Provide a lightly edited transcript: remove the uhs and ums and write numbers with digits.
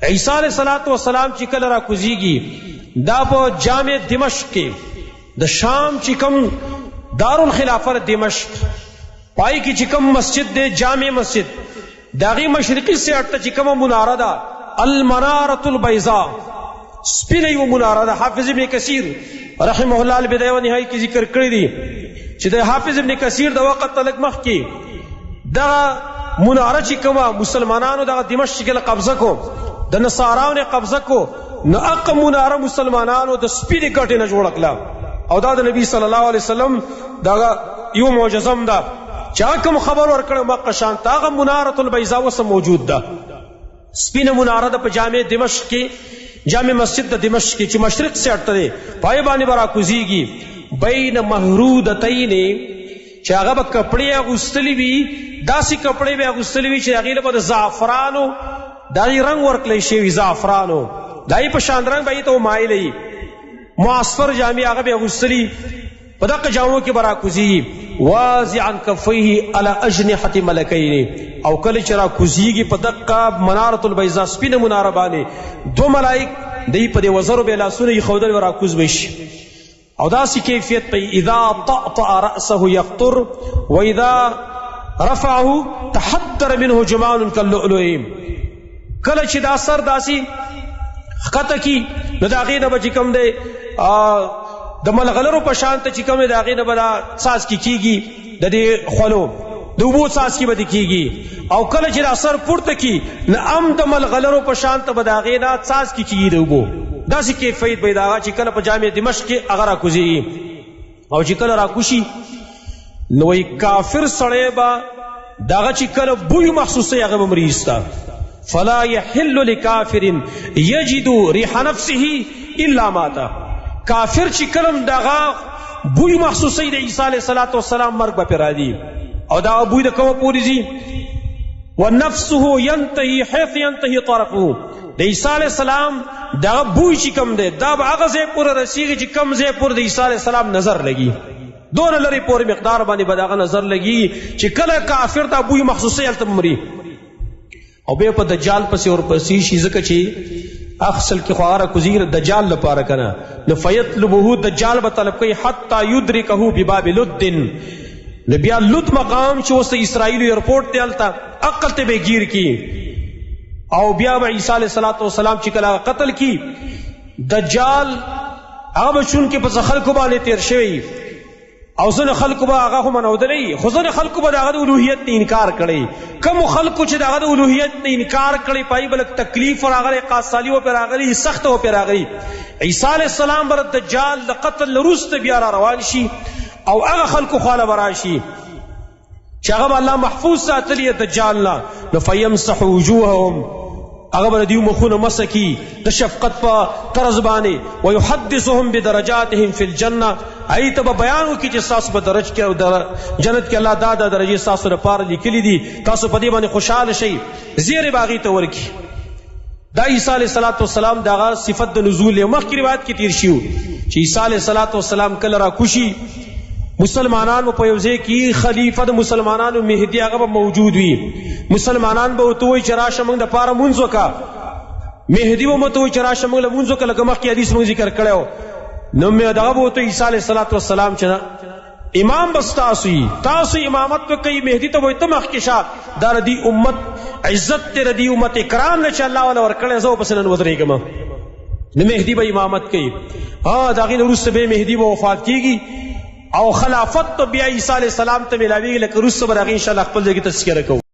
عیسی علیہ السلام چې کله را کوزیږي دا په جامع دمشق کې د شام چې کوم دارالخلافه دمشق پای کې چې کوم مسجد دی جامع مسجد داغي مشرقي سیټ ته چې کوم مناره ده المناره البیضاء سپینه یو مناره ده. حافظ ابن کثیر رحمه الله البدایه و نهایه کې ذکر کړی دی چې د حافظ ابن کثیر د وخت تلک مخ کې دا مناره چې کومه مسلمانانو د دمشق کې قبضه کو د نصاراو نه قبضه کو نو اق مناره مسلمانانو د سپینې ګټې نه جوړ کړه او دا د نبی صلی الله علیه وسلم دا یو معجزم ده چا کوم خبر ورکړ مکه شان تاغه مناره البیضاء وس موجود ده. سپینه مناره د په جامع دمشق کې جامع مسجد د دمشق کې چې مشرق سے اٹته دی پای باندې برا کوزیږي بین محرودتین چې هغه به کپڑے اغوستلی وي داسې کپڑے به اغوستلی وي چې هغې له به د زعفرانو دغې رنګ ورکړی شوي زعفرانو دغې په شان رنګ به یې ته ومایلی معصفر جامې هغه به اغوستلي په دغه جامو کې به را کوزیږي واضعا کفیه علی اجنحة ملکین او کله چې را کوزیږي په دغه منارة البیضاء سپینه مناره باندې دو ملائک دی په دې وزرو به لاسونه یې ښودل و را کوز به شي او داسې کیفیت په اذا طأطأ رأسه یقطر و اذا رفعه تحدر منه جمان كاللؤلؤ کله چې دا سر داسې ښکته کی نو د هغې نه به چې کوم دی د ملغلرو په شان ته چې کوم دی د هغې نه به دا څاڅکي کېږي د دې خولو د اوبو څاڅکي به دې کېږي او کله چې دا سر پورته کی نه هم د ملغلرو په شان ته به د هغې نه څاڅکي کېږي د اوبو داسې کیفیت به یې د هغه چې کله په جامع دمشق کې هغه را کوزېږي او چې کله را کوشي نو وایي کافر سړی به د هغه چې کله بوی محسوسوي هغه به مریسته فلا يحل لکافر یجد ریح نفسه الا ماتا کافر چې کلم دغه بوی محسوسوي د عیسی علیه السلام مرګ به پرې راځي او دا بوی د کومه پورې ځي ونفسه ینتهي حیث ینتهي طرفه د عیسی علیه السلام دغه بوی چې کوم دی دا به هغه ځای پورې رسېږي چې کوم ځای پورې د عیسی علیه السلام نظر لګي دونه لرې پورې مقدار باندې به د هغه نظر لګي چې کله کافر دا بوی محسوسوي هلته مري او بیا په دجال پسې ورپسې شي ځکه چې اصل کې خو هغه راکوزېږي د دجال لپاره که نه نو فیطلبه دجال به طلب کوي حتی یدرکه بباب لد نو بیا لد مقام چې اوس د اسرائیلو ایرپورټ دی هلته عقل ته به ګیر کی او بیا به عیسی علیه السلام چې کله قتل کی دجال هغه به چونکې په خلکو باندې تیر شوی او ځنې خلکو به هغه خو منودلی خو ځنې خلکو به د هغه د الوهیت نه انکار کړی کومو خلکو چې د هغه د الوهیت نه انکار کړی پای به لږ تکلیف راغلی قاسالي و پرې راغلی سخته و پرې راغلی عیسی علیه السلام به د دجال د قتل وروسته بیا را روان شي او هغه خلکو خواله به راشي چې هغه به الله محفوظ ساتلی دجال نه نو فیمسح وجوههم هغه به د دیو مخونه مسه کی د شفقت په طرز باندې ویحدثهم بدرجاتهم فی الجنه ای ته به بیان وکړي چې ستاسو په درج کې او جنت کې الله دا درجې ستاسو لپاره لیکلي دي تاسو په دې باندې خوشحاله شئ زیرې به هغې ته ورکړي دا عیسی علیه السلام د هغه صفت د نزول یو مخکې روایت کې تیر شي چې عیسی علیه السلام کله راکوشي مسلمانانو په یو ځای کې خلیفه د مسلمانانو مهدي هغه به موجود وي مسلمانان به ورته وایي چې راشه موږ دپاره مونځ وکړه مهدي به ورته وایي چې راشه موږ له مونځ وکړه لکه مخکې حدیث موږ ذکر کړی و نو دغه به ورته عیسی علیه السلام چې امام بس تاسو امامت به کوي مهدي ته به وایي ته مخکې شه دا د دې امت عزت دی د دې امت اکرام دی چې الله والا ورکړی زه ورپسې نن ودرېږم نو مهدي به امامت کوي د هغې نه وروسته به مهدي به وفات کېږي او خلافت تو بیا عیسی علیه السلام ته ملاویږي لکه وروسته به د هغې انشاءالله خپل ځای کې تذکره کوو